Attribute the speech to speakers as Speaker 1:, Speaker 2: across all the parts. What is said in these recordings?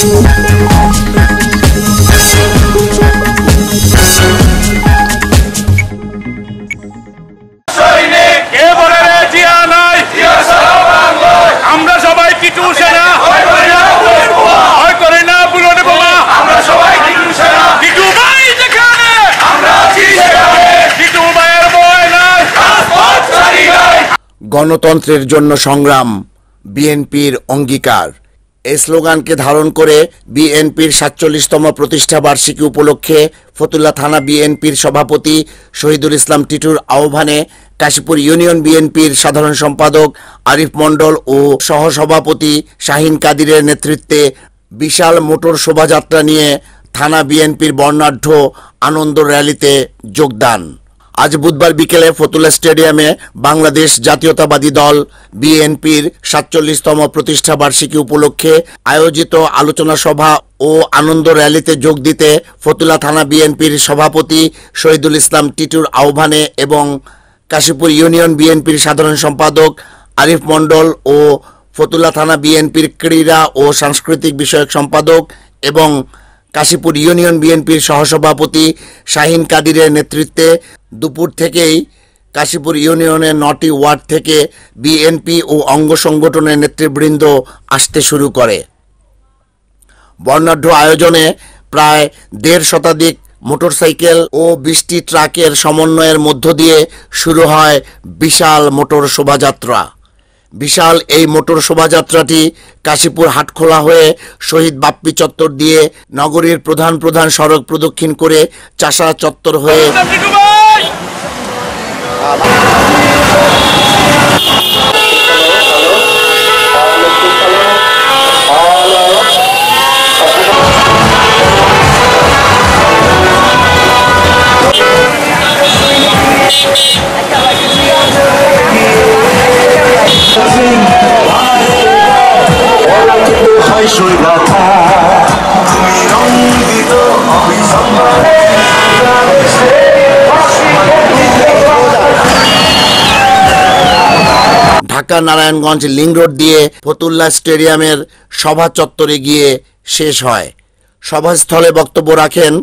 Speaker 1: আমরা সবাই টিটু সেনা, টিটু ভাই যেখানে টিটু ভাইয়ের বয় নাই।
Speaker 2: গণতন্ত্রের জন্য সংগ্রাম বিএনপির অঙ্গীকার এই স্লোগানকে ধারণ করে বিএনপির ৪৭তম প্রতিষ্ঠা বার্ষিকী উপলক্ষে ফতুল্লা থানা বিএনপির সভাপতি শহীদুল ইসলাম টিটুর আহ্বানে কাশীপুর ইউনিয়ন বিএনপির সাধারণ সম্পাদক আরিফ মণ্ডল ও সহসভাপতি শাহিন কাদিরের নেতৃত্বে বিশাল মোটর শোভাযাত্রা নিয়ে থানা বিএনপির বর্ণাঢ্য আনন্দ র্যালিতে যোগদান। আজ বুধবার বিকেলে ফতুল্লা স্টেডিয়ামে বাংলাদেশ জাতীয়তাবাদী দল বিএনপির ৪৭তম প্রতিষ্ঠা বার্ষিকী উপলক্ষে আয়োজিত আলোচনা সভা ও আনন্দ র্যালিতে যোগ দিতে ফতুল্লা থানা বিএনপির সভাপতি শহীদুল ইসলাম টিটুর আহ্বানে এবং কাশীপুর ইউনিয়ন বিএনপির সাধারণ সম্পাদক আরিফ মণ্ডল ও ফতুল্লা থানা বিএনপির ক্রীড়া ও সাংস্কৃতিক বিষয়ক সম্পাদক এবং কাশীপুর ইউনিয়ন বিএনপির সহসভাপতি শাহিন কাদিরের নেতৃত্বে দুপুর থেকেই কাশীপুর ইউনিয়নের ৯টি ওয়ার্ড থেকে বিএনপি ও অঙ্গ সংগঠনের নেতৃবৃন্দ আসতে শুরু করে। বর্ণাঢ্য আয়োজনে প্রায় ১.৫ শতাধিক মোটরসাইকেল ও ২০টি ট্রাকের সমন্বয়ের মধ্য দিয়ে শুরু হয় বিশাল মোটর শোভাযাত্রা। বিশাল এই মোটর শোভাযাত্রাটি কাশীপুর হাটখোলা হয়ে শহীদ বাপ্পি চত্বর দিয়ে নগরীর প্রধান প্রধান সড়ক প্রদক্ষিণ করে চাষা চত্বর হয়ে ঢাকা নারায়ণগঞ্জ লিং রোড দিয়ে ফতুল্লা স্টেডিয়ামের সভা চত্বরে গিয়ে শেষ হয়। সভাস্থলে বক্তব্য রাখেন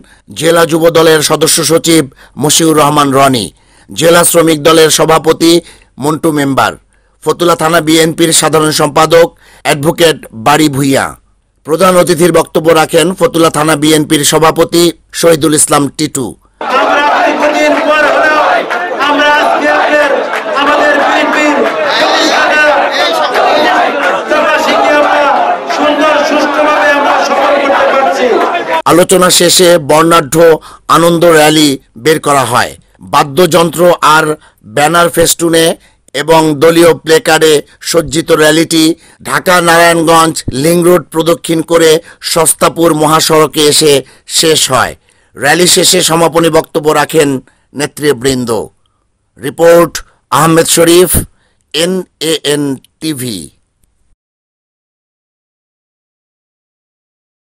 Speaker 2: জেলা যুব দলের সদস্য সচিব মশিউর রহমান রনি, জেলা শ্রমিক দলের সভাপতি মন্টু মেম্বার, ফতুল্লা থানা বিএনপির সাধারণ সম্পাদক অ্যাডভোকেট বাড়ি ভূঁইয়া। প্রধান অতিথির বক্তব্য রাখেন ফতুল্লা থানা বিএনপির সভাপতি শহীদুল ইসলাম টিটু। আলোচনা শেষে বর্ণাঢ্য আনন্দ র্যালি বের করা হয়। বাদ্যযন্ত্র আর ব্যানার ফেস্টুনে এবং দলীয় প্লেকার্ডে সজ্জিত র্যালিটি ঢাকা নারায়ণগঞ্জ লিং রোড প্রদক্ষিণ করে সস্তাপুর মহাসড়কে এসে শেষ হয়। র্যালি শেষে সমাপনী বক্তব্য রাখেন নেতৃবৃন্দ। রিপোর্ট আহমেদ শরীফ, NAN TV।